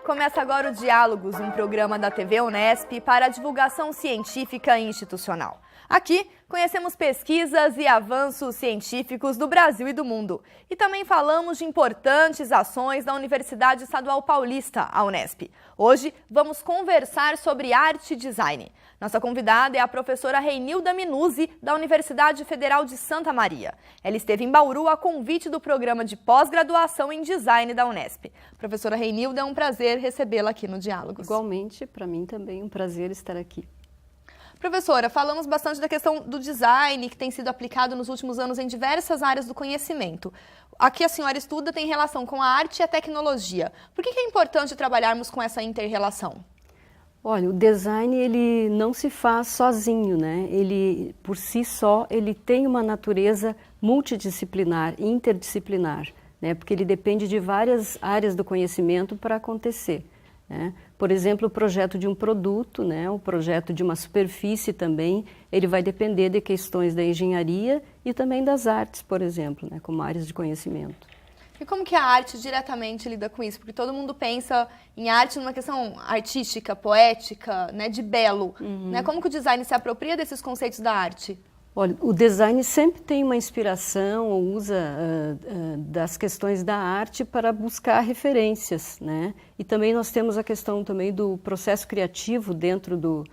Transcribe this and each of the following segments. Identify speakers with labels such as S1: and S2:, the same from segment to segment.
S1: Começa agora o Diálogos, um programa da TV Unesp para a divulgação científica e institucional. Aqui, conhecemos pesquisas e avanços científicos do Brasil e do mundo. E também falamos de importantes ações da Universidade Estadual Paulista, a Unesp. Hoje, vamos conversar sobre arte e design. Nossa convidada é a professora Reinilda Minuzzi, da Universidade Federal de Santa Maria. Ela esteve em Bauru a convite do programa de pós-graduação em design da Unesp. Professora Reinilda, é um prazer recebê-la aqui no Diálogos.
S2: Igualmente, para mim também é um prazer estar aqui.
S1: Professora, falamos bastante da questão do design que tem sido aplicado nos últimos anos em diversas áreas do conhecimento. A que a senhora estuda tem relação com a arte e a tecnologia. Por que é importante trabalharmos com essa inter-relação?
S2: Olha, o design ele não se faz sozinho, né? Ele, por si só, ele tem uma natureza multidisciplinar, interdisciplinar, né? Porque ele depende de várias áreas do conhecimento para acontecer, né? Por exemplo, o projeto de um produto, né? O projeto de uma superfície também, ele vai depender de questões da engenharia e também das artes, por exemplo, né? Como áreas de conhecimento.
S1: E como que a arte diretamente lida com isso? Porque todo mundo pensa em arte numa questão artística, poética, né, de belo. Né? Como que o design se apropria desses conceitos da arte?
S2: Olha, o design sempre tem uma inspiração ou usa das questões da arte para buscar referências, né? E também nós temos a questão também do processo criativo dentro do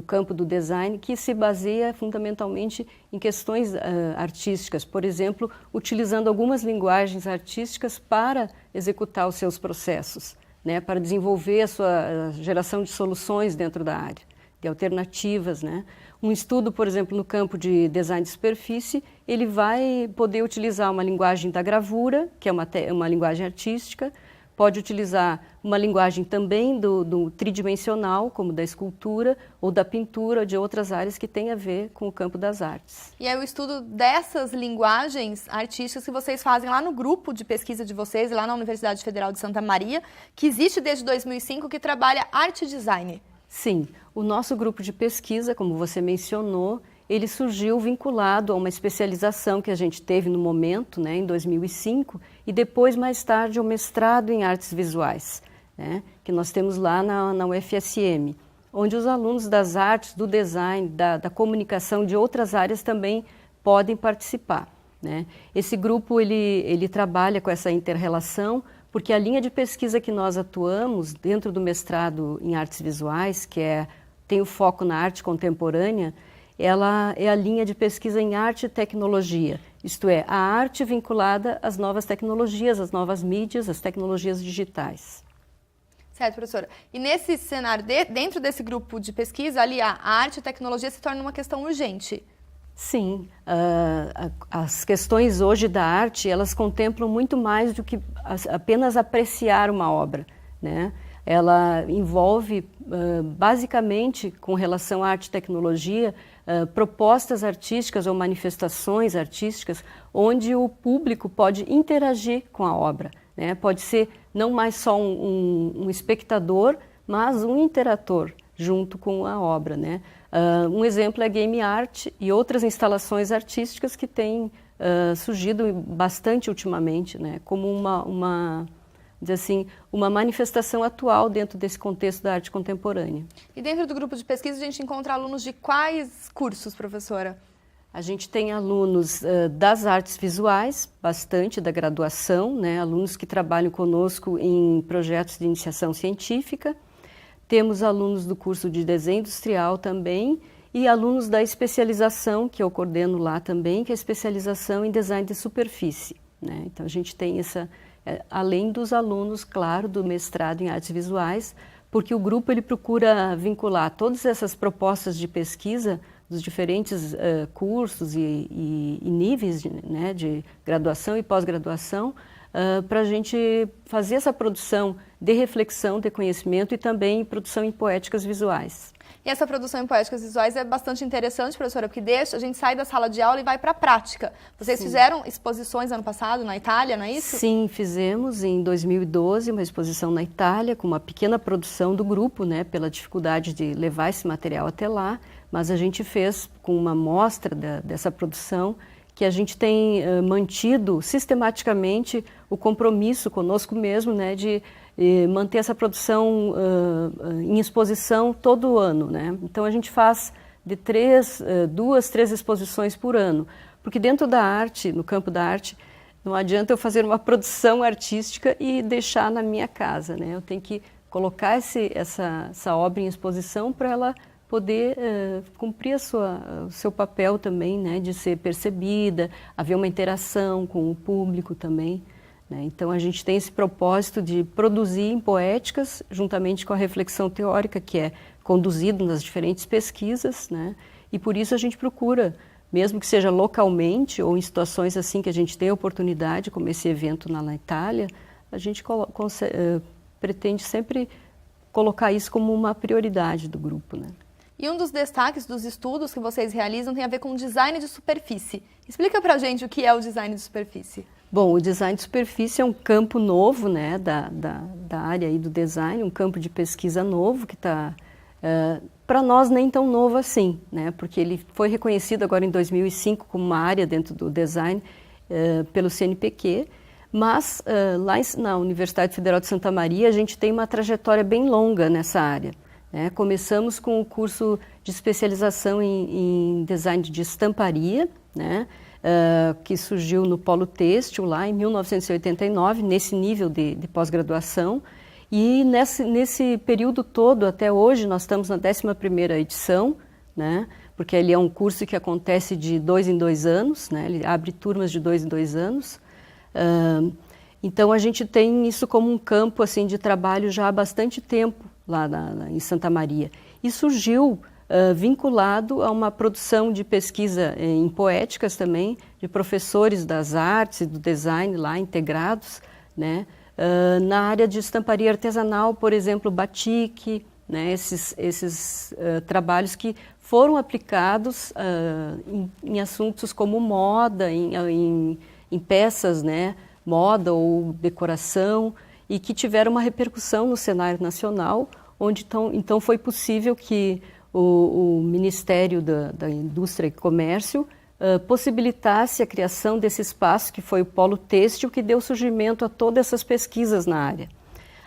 S2: campo do design, que se baseia fundamentalmente em questões artísticas, por exemplo, utilizando algumas linguagens artísticas para executar os seus processos, né? Para desenvolver a sua geração de soluções dentro da área, de alternativas, né? Um estudo, por exemplo, no campo de design de superfície, ele vai poder utilizar uma linguagem da gravura, que é uma linguagem artística, pode utilizar uma linguagem também do tridimensional, como da escultura, ou da pintura, ou de outras áreas que têm a ver com o campo das artes.
S1: E aí o estudo dessas linguagens artísticas que vocês fazem lá no grupo de pesquisa de vocês, lá na Universidade Federal de Santa Maria, que existe desde 2005, que trabalha arte e design.
S2: Sim, o nosso grupo de pesquisa, como você mencionou, ele surgiu vinculado a uma especialização que a gente teve no momento, né, em 2005, e depois, mais tarde, o mestrado em artes visuais, né, que nós temos lá na UFSM, onde os alunos das artes, do design, da comunicação, de outras áreas também podem participar, né. Esse grupo, ele trabalha com essa inter-relação, porque a linha de pesquisa que nós atuamos dentro do mestrado em artes visuais, que tem o foco na arte contemporânea, ela é a linha de pesquisa em arte e tecnologia, isto é, a arte vinculada às novas tecnologias, às novas mídias, às tecnologias digitais.
S1: Certo, professora. E nesse cenário, dentro desse grupo de pesquisa, ali a arte e a tecnologia se tornam uma questão urgente.
S2: Sim, as questões hoje da arte, elas contemplam muito mais do que apenas apreciar uma obra, né? Ela envolve, basicamente, com relação à arte e tecnologia, propostas artísticas ou manifestações artísticas onde o público pode interagir com a obra, né? Pode ser não mais só um espectador, mas um interator junto com a obra, né? Um exemplo é a game art e outras instalações artísticas que têm surgido bastante ultimamente, né? Como uma manifestação atual dentro desse contexto da arte contemporânea.
S1: E dentro do grupo de pesquisa a gente encontra alunos de quais cursos, professora?
S2: A gente tem alunos das artes visuais, bastante da graduação, né? Alunos que trabalham conosco em projetos de iniciação científica. Temos alunos do curso de desenho industrial também e alunos da especialização, que eu coordeno lá também, que é a especialização em design de superfície, né? Então a gente tem além dos alunos, claro, do mestrado em artes visuais, porque o grupo ele procura vincular todas essas propostas de pesquisa dos diferentes cursos e níveis né, de graduação e pós-graduação, para a gente fazer essa produção de reflexão, de conhecimento e também produção em poéticas visuais.
S1: E essa produção em poéticas visuais é bastante interessante, professora, porque a gente sai da sala de aula e vai para a prática. Vocês fizeram exposições ano passado na Itália, não é isso?
S2: Sim, fizemos em 2012 uma exposição na Itália com uma pequena produção do grupo, né, pela dificuldade de levar esse material até lá, mas a gente fez com uma amostra dessa produção que a gente tem mantido sistematicamente o compromisso conosco mesmo, né, de manter essa produção em exposição todo ano, né? Então a gente faz de 2, 3 exposições por ano, porque dentro da arte, no campo da arte, não adianta eu fazer uma produção artística e deixar na minha casa, né? Eu tenho que colocar essa obra em exposição para ela poder cumprir o seu papel também, né? De ser percebida, haver uma interação com o público também, né? Então a gente tem esse propósito de produzir em poéticas, juntamente com a reflexão teórica que é conduzida nas diferentes pesquisas, né? E por isso a gente procura, mesmo que seja localmente ou em situações assim que a gente tem a oportunidade, como esse evento na Itália, a gente pretende sempre colocar isso como uma prioridade do grupo, né?
S1: E um dos destaques dos estudos que vocês realizam tem a ver com design de superfície. Explica pra gente o que é o design de superfície.
S2: Bom, o design de superfície é um campo novo, né, da área aí do design, um campo de pesquisa novo que está, para nós, nem tão novo assim, né, porque ele foi reconhecido agora em 2005 como uma área dentro do design pelo CNPq, mas lá na Universidade Federal de Santa Maria a gente tem uma trajetória bem longa nessa área, né? Começamos com o curso de especialização em design de estamparia, né? Que surgiu no Polo Têxtil lá em 1989, nesse nível de pós-graduação. E nesse período todo, até hoje, nós estamos na 11ª edição, né? Porque ele é um curso que acontece de 2 em 2 anos, né? Ele abre turmas de 2 em 2 anos. Então a gente tem isso como um campo assim, de trabalho já há bastante tempo lá em Santa Maria. E surgiu vinculado a uma produção de pesquisa em poéticas também, de professores das artes e do design lá integrados, né? Na área de estamparia artesanal, por exemplo, batik, né? Esses trabalhos que foram aplicados em assuntos como moda, em peças, né? Moda ou decoração, e que tiveram uma repercussão no cenário nacional, onde então foi possível que o Ministério da Indústria e Comércio possibilitasse a criação desse espaço, que foi o Polo Têxtil, que deu surgimento a todas essas pesquisas na área.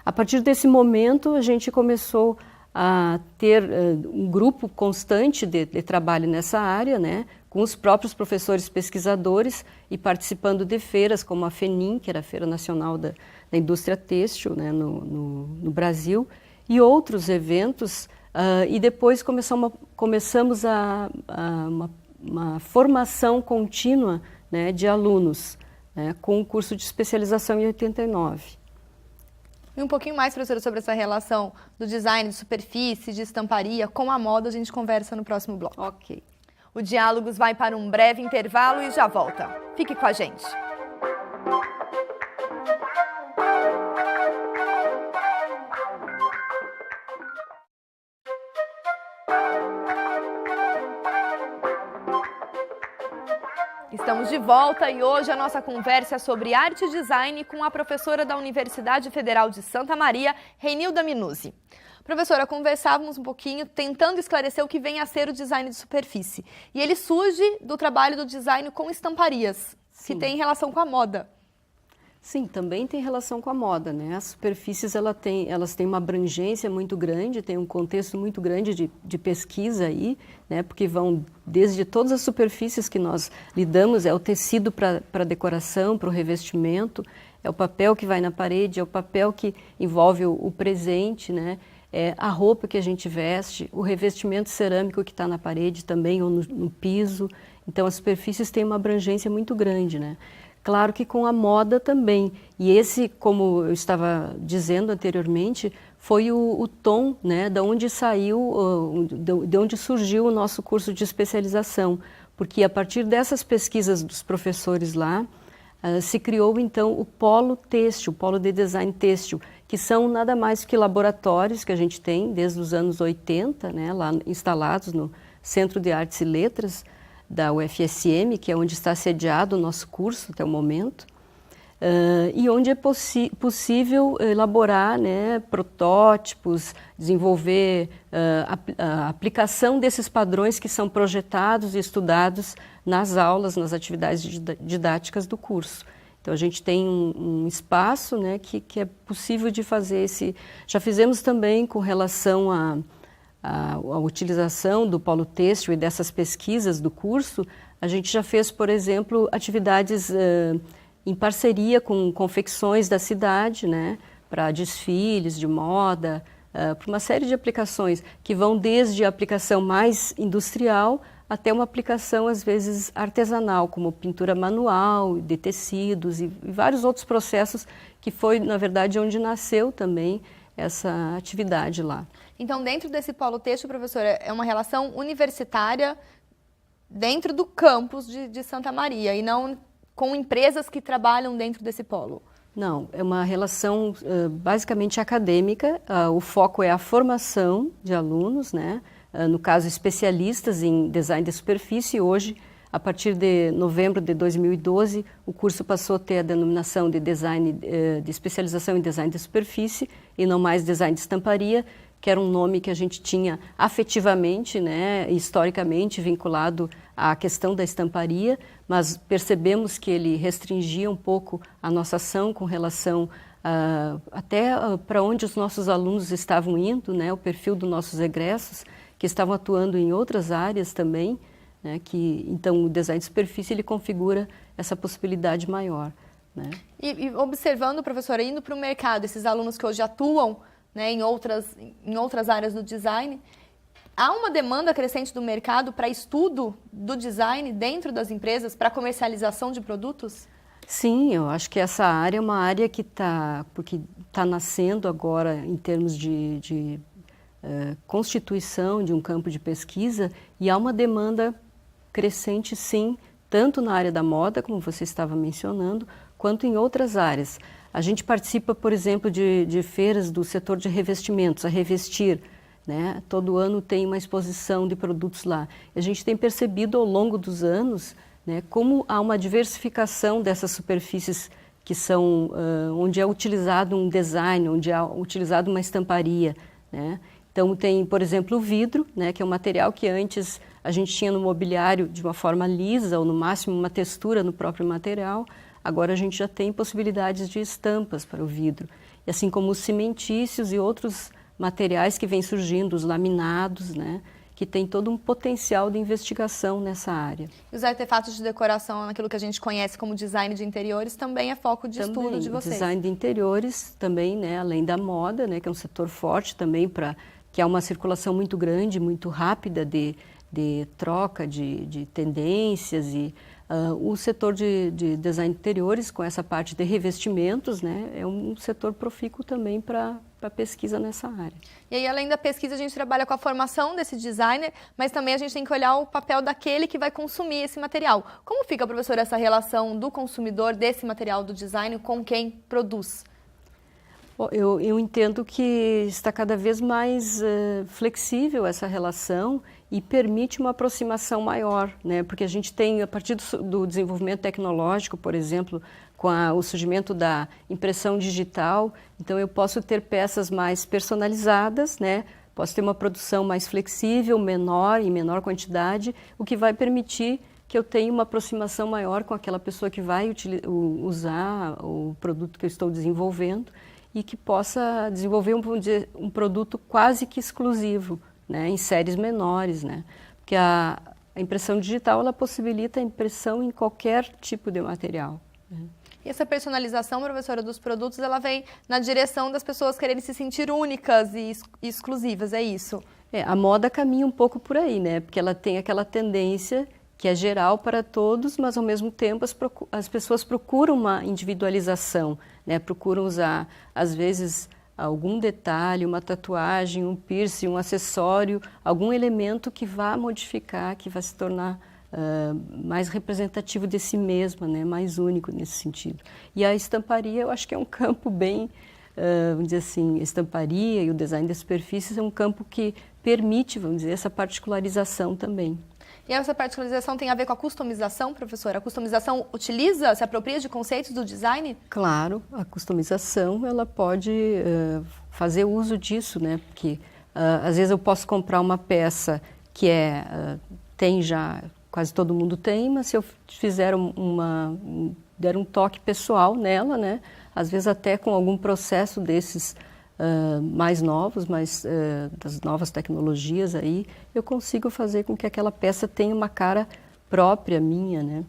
S2: A partir desse momento, a gente começou a ter um grupo constante de trabalho nessa área, né, com os próprios professores pesquisadores e participando de feiras como a FENIM, que era a Feira Nacional da Indústria Têxtil, né, no Brasil, e outros eventos, e depois começamos uma formação contínua, né, de alunos, né, com o curso de especialização em 89.
S1: E um pouquinho mais, professora, sobre essa relação do design de superfície, de estamparia, com a moda, a gente conversa no próximo bloco.
S2: Ok.
S1: O Diálogos vai para um breve intervalo e já volta. Fique com a gente. Estamos de volta e hoje a nossa conversa é sobre arte e design com a professora da Universidade Federal de Santa Maria, Reinilda Minuzzi. Professora, conversávamos um pouquinho tentando esclarecer o que vem a ser o design de superfície. E ele surge do trabalho do design com estamparias, que tem relação com a moda.
S2: Sim, também tem relação com a moda, né? As superfícies elas têm uma abrangência muito grande, tem um contexto muito grande de pesquisa aí, né? Porque vão desde todas as superfícies que nós lidamos, é o tecido para decoração, para o revestimento, é o papel que vai na parede, é o papel que envolve o presente, né? É a roupa que a gente veste, o revestimento cerâmico que está na parede também, ou no piso. Então, as superfícies têm uma abrangência muito grande, né? Claro que com a moda também. E esse, como eu estava dizendo anteriormente, foi o tom, né, de onde saiu, de onde surgiu o nosso curso de especialização. Porque a partir dessas pesquisas dos professores lá, se criou então o Polo Têxtil, o Polo de Design Têxtil, que são nada mais que laboratórios que a gente tem desde os anos 80, né, lá instalados no Centro de Artes e Letras da UFSM, que é onde está sediado o nosso curso até o momento, e onde é possível elaborar, né, protótipos, desenvolver a aplicação desses padrões que são projetados e estudados nas aulas, nas atividades didáticas do curso. Então, a gente tem um espaço, né, que é possível de fazer esse... Já fizemos também com relação à utilização do polo têxtil e dessas pesquisas do curso, a gente já fez, por exemplo, atividades em parceria com confecções da cidade, né, para desfiles de moda, para uma série de aplicações que vão desde a aplicação mais industrial até uma aplicação, às vezes, artesanal, como pintura manual, de tecidos e vários outros processos, que foi, na verdade, onde nasceu também essa atividade lá.
S1: Então, dentro desse polo têxtil, professora, é uma relação universitária dentro do campus de Santa Maria e não com empresas que trabalham dentro desse polo?
S2: Não, é uma relação basicamente acadêmica. O foco é a formação de alunos, né? No caso, especialistas em design de superfície. Hoje, a partir de novembro de 2012, o curso passou a ter a denominação de design de especialização em design de superfície e não mais design de estamparia, que era um nome que a gente tinha afetivamente, né, historicamente vinculado à questão da estamparia, mas percebemos que ele restringia um pouco a nossa ação com relação até para onde os nossos alunos estavam indo, né, o perfil dos nossos egressos, que estavam atuando em outras áreas também, né, então o design de superfície ele configura essa possibilidade maior, né.
S1: E observando, professora, indo para o mercado, esses alunos que hoje atuam, né, em outras áreas do design, há uma demanda crescente do mercado para estudo do design dentro das empresas, para comercialização de produtos?
S2: Sim, eu acho que essa área é uma área que está nascendo agora em termos de constituição de um campo de pesquisa, e há uma demanda crescente, sim, tanto na área da moda, como você estava mencionando, quanto em outras áreas. A gente participa, por exemplo, de feiras do setor de revestimentos, a Revestir, né? Todo ano tem uma exposição de produtos lá. A gente tem percebido ao longo dos anos, né, como há uma diversificação dessas superfícies que são onde é utilizado um design, onde é utilizado uma estamparia, né? Então tem, por exemplo, o vidro, né, que é um material que antes a gente tinha no mobiliário de uma forma lisa ou no máximo uma textura no próprio material. Agora a gente já tem possibilidades de estampas para o vidro, e assim como os cimentícios e outros materiais que vêm surgindo, os laminados, né, que tem todo um potencial de investigação nessa área.
S1: E os artefatos de decoração, naquilo que a gente conhece como design de interiores, também é foco de estudo de vocês?
S2: Design de interiores também, né, além da moda, né, que é um setor forte também, que há uma circulação muito grande, muito rápida de troca de tendências, e o setor de design de interiores, com essa parte de revestimentos, né, é um setor profícuo também para pesquisa nessa área.
S1: E aí, além da pesquisa, a gente trabalha com a formação desse designer, mas também a gente tem que olhar o papel daquele que vai consumir esse material. Como fica, professora, essa relação do consumidor desse material do design com quem produz?
S2: Eu entendo que está cada vez mais flexível essa relação e permite uma aproximação maior, né? Porque a gente tem, a partir do desenvolvimento tecnológico, por exemplo, com o surgimento da impressão digital, então eu posso ter peças mais personalizadas, né? Posso ter uma produção mais flexível, menor, em menor quantidade, o que vai permitir que eu tenha uma aproximação maior com aquela pessoa que vai usar o produto que eu estou desenvolvendo, e que possa desenvolver um produto quase que exclusivo, né, em séries menores, né? Porque a impressão digital ela possibilita a impressão em qualquer tipo de material, né?
S1: E essa personalização, professora, dos produtos, ela vem na direção das pessoas quererem se sentir únicas e exclusivas, é isso?
S2: A moda caminha um pouco por aí, né? Porque ela tem aquela tendência que é geral para todos, mas ao mesmo tempo as pessoas procuram uma individualização, né? Procuram usar, às vezes, algum detalhe, uma tatuagem, um piercing, um acessório, algum elemento que vá modificar, que vai se tornar mais representativo de si mesma, né? Mais único nesse sentido. E a estamparia, eu acho que é um campo bem, vamos dizer assim, a estamparia e o design das superfícies é um campo que permite, vamos dizer, essa particularização também.
S1: E essa particularização tem a ver com a customização, professora? A customização se apropria de conceitos do design?
S2: Claro, a customização ela pode fazer uso disso, né? Porque às vezes eu posso comprar uma peça que tem já, quase todo mundo tem, mas se eu fizer der um toque pessoal nela, né? Às vezes até com algum processo desses mais novos, das novas tecnologias aí, eu consigo fazer com que aquela peça tenha uma cara própria minha, né?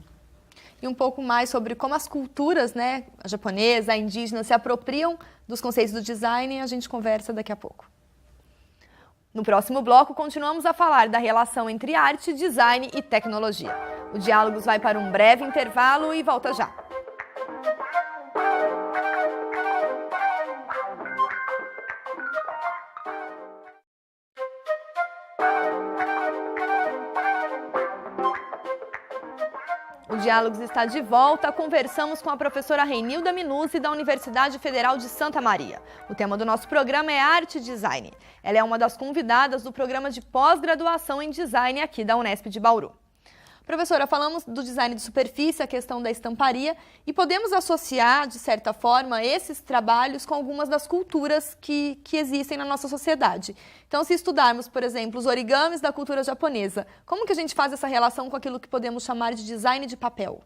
S1: E um pouco mais sobre como as culturas, né, a japonesa, a indígena, se apropriam dos conceitos do design, a gente conversa daqui a pouco. No próximo bloco, continuamos a falar da relação entre arte, design e tecnologia. O Diálogos vai para um breve intervalo e volta já. O Diálogos está de volta. Conversamos com a professora Reinilda Minuzzi, da Universidade Federal de Santa Maria. O tema do nosso programa é Arte e Design. Ela é uma das convidadas do programa de pós-graduação em Design aqui da Unesp de Bauru. Professora, falamos do design de superfície, a questão da estamparia, e podemos associar, de certa forma, esses trabalhos com algumas das culturas que existem na nossa sociedade. Então, se estudarmos, por exemplo, os origamis da cultura japonesa, como que a gente faz essa relação com aquilo que podemos chamar de design de papel?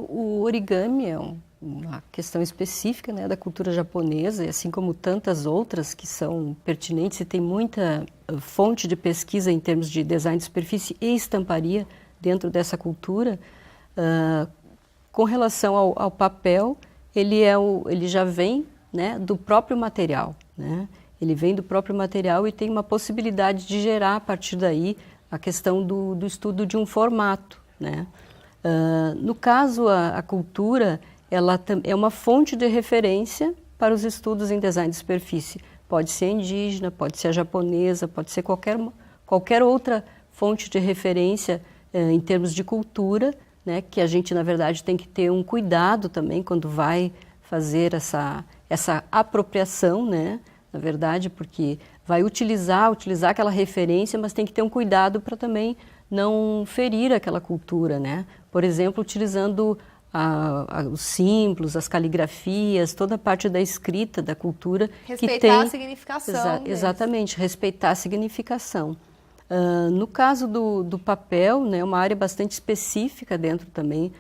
S2: O origami é uma questão específica, né, da cultura japonesa, e assim como tantas outras que são pertinentes, e tem muita fonte de pesquisa em termos de design de superfície e estamparia dentro dessa cultura. Com relação ao papel, ele já vem, né, do próprio material, né? Ele vem do próprio material e tem uma possibilidade de gerar a partir daí a questão do estudo de um formato, né? No caso, a cultura, ela é uma fonte de referência para os estudos em design de superfície. Pode ser indígena, pode ser a japonesa, pode ser qualquer outra fonte de referência em termos de cultura, né, que a gente, na verdade, tem que ter um cuidado também quando vai fazer essa apropriação, né, na verdade, porque vai utilizar aquela referência, mas tem que ter um cuidado para também não ferir aquela cultura, né? Por exemplo, utilizando os símbolos, as caligrafias, toda a parte da escrita da cultura.
S1: Respeitar a significação.
S2: Exatamente, respeitar a significação. No caso do papel, né, uma área bastante específica dentro também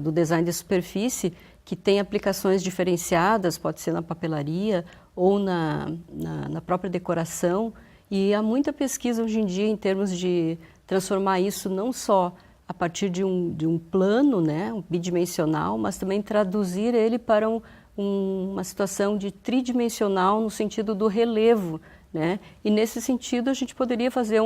S2: do design de superfície, que tem aplicações diferenciadas, pode ser na papelaria ou na própria decoração. E há muita pesquisa hoje em dia em termos de transformar isso não só a partir de um plano, né, bidimensional, mas também traduzir ele para uma situação de tridimensional no sentido do relevo, né? E nesse sentido a gente poderia fazer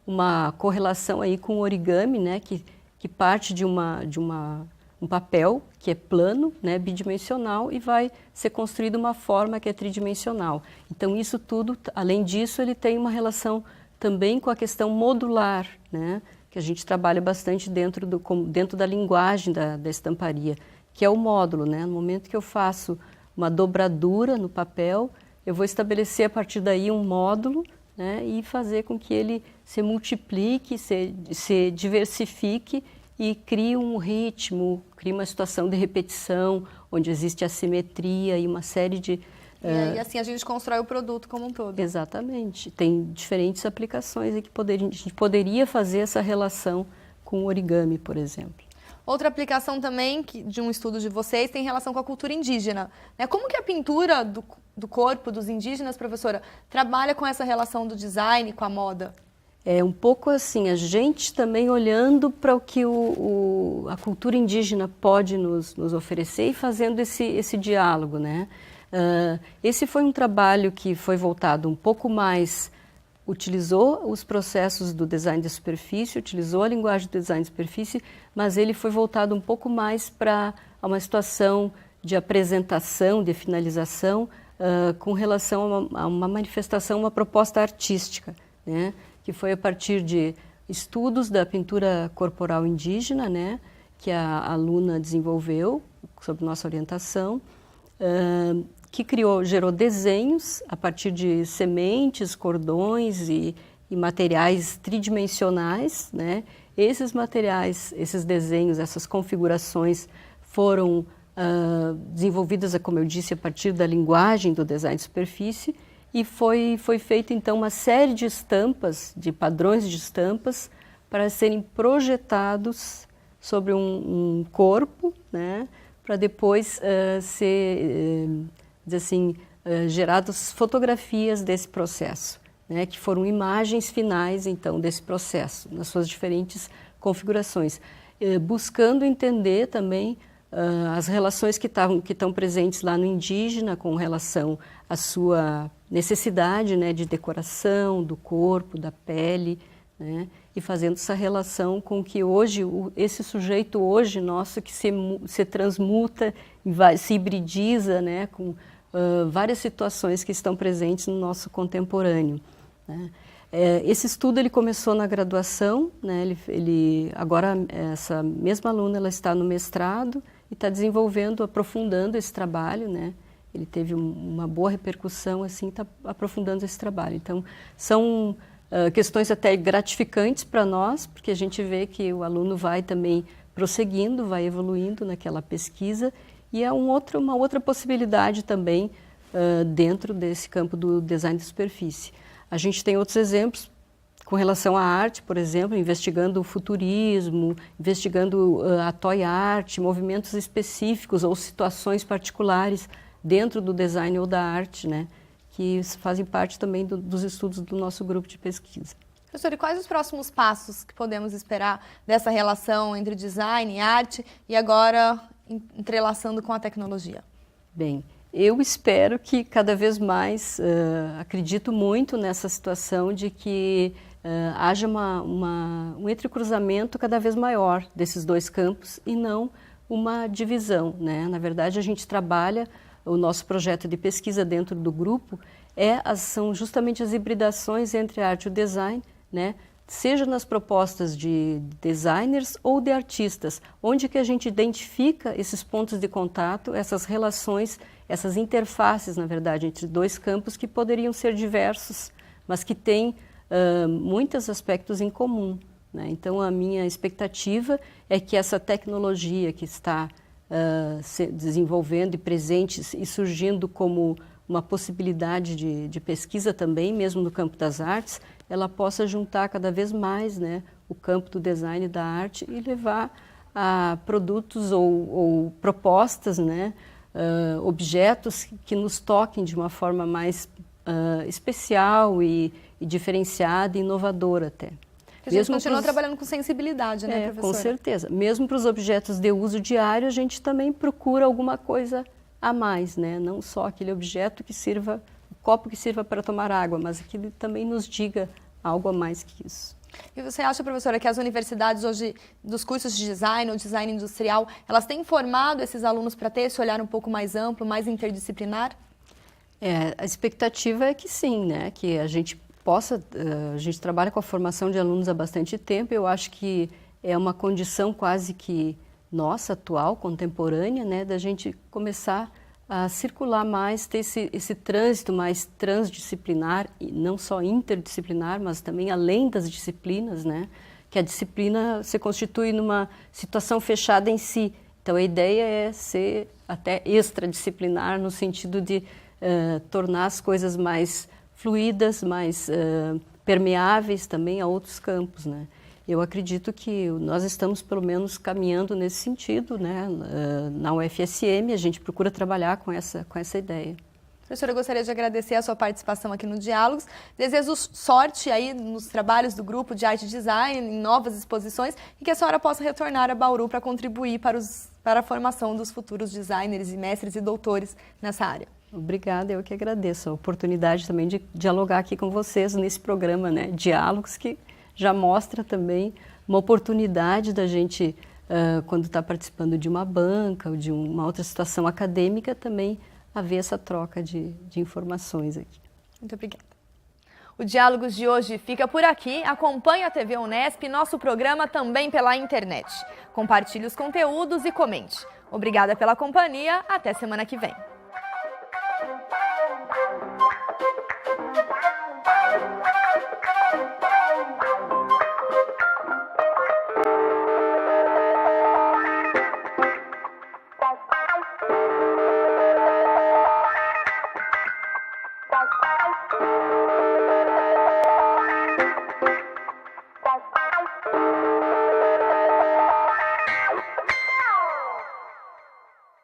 S2: uma correlação aí com o origami, né, que parte de um papel que é plano, né, bidimensional, e vai ser construído uma forma que é tridimensional. Então isso tudo, além disso, ele tem uma relação também com a questão modular, né, que a gente trabalha bastante dentro da linguagem da estamparia, que é o módulo, né? No momento que eu faço uma dobradura no papel, eu vou estabelecer a partir daí um módulo, né, e fazer com que ele se multiplique, se diversifique e crie um ritmo, crie uma situação de repetição, onde existe assimetria e uma série de...
S1: E assim a gente constrói o produto como um todo.
S2: Exatamente. Tem diferentes aplicações em que a gente poderia fazer essa relação com o origami, por exemplo.
S1: Outra aplicação também de um estudo de vocês tem relação com a cultura indígena, né? Como que a pintura do corpo dos indígenas, professora, trabalha com essa relação do design com a moda?
S2: É um pouco assim, a gente também olhando para o que a cultura indígena pode nos oferecer e fazendo esse diálogo, né? Esse foi um trabalho que foi voltado um pouco mais, utilizou os processos do design de superfície, utilizou a linguagem do design de superfície, mas ele foi voltado um pouco mais para uma situação de apresentação, de finalização, com relação a uma manifestação, uma proposta artística, né? Que foi a partir de estudos da pintura corporal indígena, né? Que a aluna desenvolveu, sob nossa orientação, que gerou desenhos a partir de sementes, cordões e e materiais tridimensionais, né? Esses materiais, esses desenhos, essas configurações foram desenvolvidas, como eu disse, a partir da linguagem do design de superfície, e foi feita então uma série de estampas, de padrões de estampas, para serem projetados sobre um corpo, né? Para depois ser, geradas fotografias desse processo, né? Que foram imagens finais então desse processo, nas suas diferentes configurações, buscando entender também as relações que estão presentes lá no indígena com relação à sua necessidade, né, de decoração do corpo, da pele, né, e fazendo essa relação com que hoje, esse sujeito hoje nosso que se transmuta, se hibridiza, né, com várias situações que estão presentes no nosso contemporâneo, né. Esse estudo ele começou na graduação, né, agora essa mesma aluna ela está no mestrado e está desenvolvendo, aprofundando esse trabalho, né? Ele teve uma boa repercussão, assim, está aprofundando esse trabalho. Então, são questões até gratificantes para nós, porque a gente vê que o aluno vai também prosseguindo, vai evoluindo naquela pesquisa, e é uma outra possibilidade também dentro desse campo do design de superfície. A gente tem outros exemplos com relação à arte, por exemplo, investigando o futurismo, investigando a toy art, movimentos específicos ou situações particulares dentro do design ou da arte, né, que fazem parte também dos estudos do nosso grupo de pesquisa.
S1: Professor, e quais os próximos passos que podemos esperar dessa relação entre design e arte e agora entrelaçando com a tecnologia?
S2: Bem, eu espero que cada vez mais, acredito muito nessa situação de que haja um entrecruzamento cada vez maior desses dois campos e não uma divisão, né? Na verdade, a gente trabalha, o nosso projeto de pesquisa dentro do grupo são justamente as hibridações entre a arte e o design, né? Seja nas propostas de designers ou de artistas, onde que a gente identifica esses pontos de contato, essas relações, essas interfaces, na verdade, entre dois campos que poderiam ser diversos, mas que têm muitos aspectos em comum, né? Então, a minha expectativa é que essa tecnologia que está se desenvolvendo e presente e surgindo como uma possibilidade de pesquisa também, mesmo no campo das artes, ela possa juntar cada vez mais, né, o campo do design e da arte e levar a produtos ou propostas, né, objetos que nos toquem de uma forma mais especial e diferenciada e inovadora até.
S1: A gente continua trabalhando com sensibilidade, né, professora?
S2: Com certeza. Mesmo para os objetos de uso diário, a gente também procura alguma coisa a mais, né? Não só aquele objeto que sirva, o copo que sirva para tomar água, mas que ele também nos diga algo a mais que isso.
S1: E você acha, professora, que as universidades hoje, dos cursos de design ou design industrial, elas têm formado esses alunos para ter esse olhar um pouco mais amplo, mais interdisciplinar?
S2: A expectativa é que sim, né? Que a gente a gente trabalha com a formação de alunos há bastante tempo, eu acho que é uma condição quase que nossa, atual, contemporânea, né, da gente começar a circular mais, ter esse trânsito mais transdisciplinar, e não só interdisciplinar, mas também além das disciplinas, né, que a disciplina se constitui numa situação fechada em si. Então, a ideia é ser até extradisciplinar, no sentido de tornar as coisas mais fluídas, mais permeáveis também a outros campos, né. Eu acredito que nós estamos, pelo menos, caminhando nesse sentido, né? Na UFSM, a gente procura trabalhar com essa ideia.
S1: Professora, eu gostaria de agradecer a sua participação aqui no Diálogos. Desejo sorte aí nos trabalhos do grupo de Arte e Design, em novas exposições, e que a senhora possa retornar a Bauru para contribuir para a formação dos futuros designers e mestres e doutores nessa área.
S2: Obrigada, eu que agradeço a oportunidade também de dialogar aqui com vocês nesse programa, né? Diálogos, que já mostra também uma oportunidade da gente, quando está participando de uma banca ou de uma outra situação acadêmica, também haver essa troca de informações aqui.
S1: Muito obrigada. O Diálogos de hoje fica por aqui. Acompanhe a TV Unesp e nosso programa também pela internet. Compartilhe os conteúdos e comente. Obrigada pela companhia. Até semana que vem.